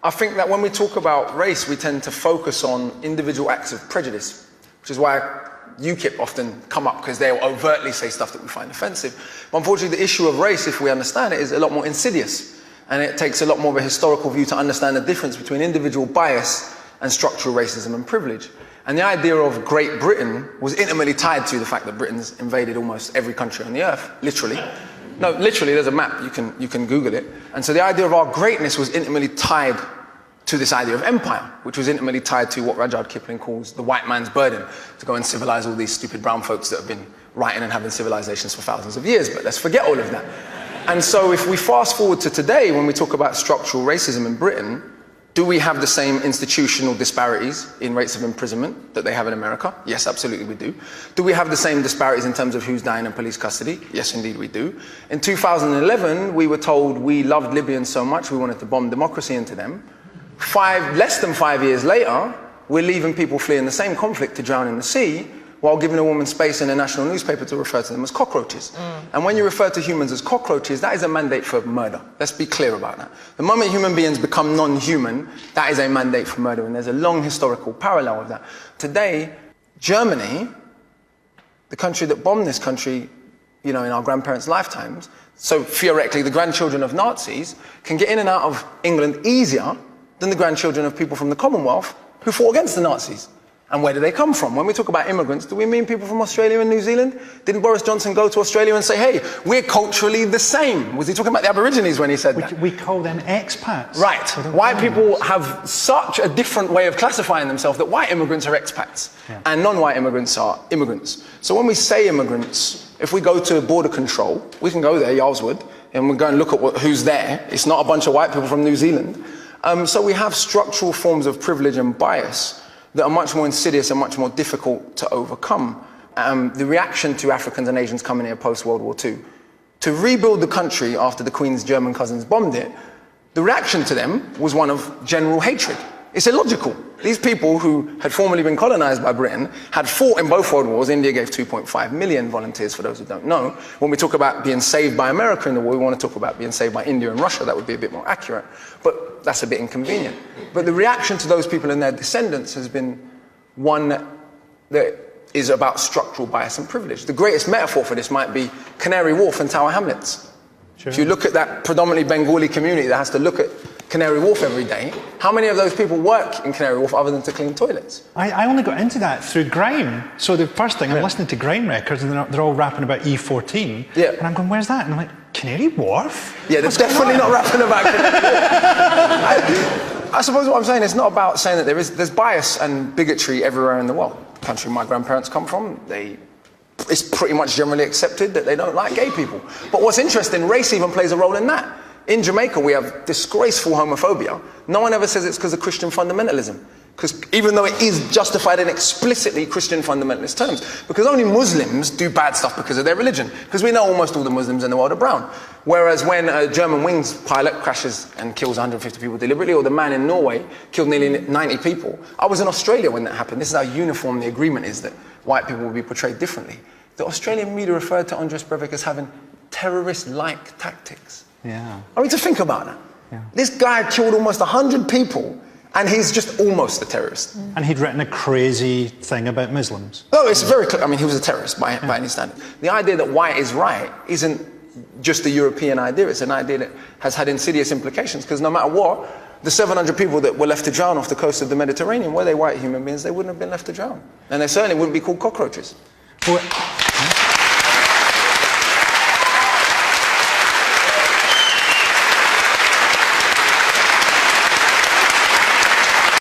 I think that when we talk about race, we tend to focus on individual acts of prejudice, which is why UKIP often come up, because they'll overtly say stuff that we find offensive. But unfortunately, the issue of race, if we understand it, is a lot more insidious. And it takes a lot more of a historical view to understand the difference between individual bias and structural racism and privilege. And the idea of Great Britain was intimately tied to the fact that Britain's invaded almost every country on the earth, literally. No, literally, there's a map, you can Google it. And so the idea of our greatness was intimately tied to this idea of empire, which was intimately tied to what Rudyard Kipling calls the white man's burden, to go and civilize all these stupid brown folks that have been writing and having civilizations for thousands of years. But let's forget all of that. And so if we fast forward to today, when we talk about structural racism in Britain, do we have the same institutional disparities in rates of imprisonment that they have in America? Yes, absolutely we do. Do we have the same disparities in terms of who's dying in police custody? Yes, indeed we do. In 2011, we were told we loved Libyans so much we wanted to bomb democracy into them. Less than 5 years later, we're leaving people fleeing the same conflict to drown in the sea, while giving a woman space in a national newspaper to refer to them as cockroaches. And when you refer to humans as cockroaches, that is a mandate for murder. Let's be clear about that. The moment human beings become non-human, that is a mandate for murder, and there's a long historical parallel of that. Today, Germany, the country that bombed this country, in our grandparents' lifetimes, so theoretically the grandchildren of Nazis can get in and out of England easier than the grandchildren of people from the Commonwealth who fought against the Nazis. And where do they come from? When we talk about immigrants, do we mean people from Australia and New Zealand? Didn't Boris Johnson go to Australia and say, hey, we're culturally the same? Was he talking about the Aborigines when he said that? We call them expats. Right. White people have such a different way of classifying themselves that white immigrants are expats and non-white immigrants are immigrants. So when we say immigrants, if we go to border control, we can go there, Yarlswood, and we go and look at who's there. It's not a bunch of white people from New Zealand. So we have structural forms of privilege and bias that are much more insidious and much more difficult to overcome. The reaction to Africans and Asians coming here post-World War II, to rebuild the country after the Queen's German cousins bombed it, the reaction to them was one of general hatred. It's illogical. These people who had formerly been colonized by Britain had fought in both world wars. India gave 2.5 million volunteers, for those who don't know. When we talk about being saved by America in the war, we want to talk about being saved by India and Russia. That would be a bit more accurate. But that's a bit inconvenient. But the reaction to those people and their descendants has been one that is about structural bias and privilege. The greatest metaphor for this might be Canary Wharf and Tower Hamlets. Sure. If you look at that predominantly Bengali community that has to look at Canary Wharf every day, how many of those people work in Canary Wharf other than to clean toilets? I only got into that through grime. So the first thing, I'm listening to grime records and they're all rapping about E14. Yeah. And I'm going, where's that? And I'm like, Canary Wharf? Yeah, they're definitely not rapping about I suppose what I'm saying is not about saying that there's bias and bigotry everywhere in the world. The country my grandparents come from, it's pretty much generally accepted that they don't like gay people. But what's interesting, race even plays a role in that. In Jamaica, we have disgraceful homophobia. No one ever says it's because of Christian fundamentalism. Because even though it is justified in explicitly Christian fundamentalist terms, because only Muslims do bad stuff because of their religion. Because we know almost all the Muslims in the world are brown. Whereas when a German wings pilot crashes and kills 150 people deliberately, or the man in Norway killed nearly 90 people. I was in Australia when that happened. This is how uniform the agreement is that white people will be portrayed differently. The Australian media referred to Andres Breivik as having terrorist-like tactics. Yeah. I mean, to think about that. Yeah. This guy killed almost 100 people, and he's just almost a terrorist. And he'd written a crazy thing about Muslims. Oh, it's very clear. I mean, he was a terrorist by any standard. The idea that white is right isn't just a European idea. It's an idea that has had insidious implications, because no matter what, the 700 people that were left to drown off the coast of the Mediterranean, were they white human beings, they wouldn't have been left to drown. And they certainly wouldn't be called cockroaches. Well,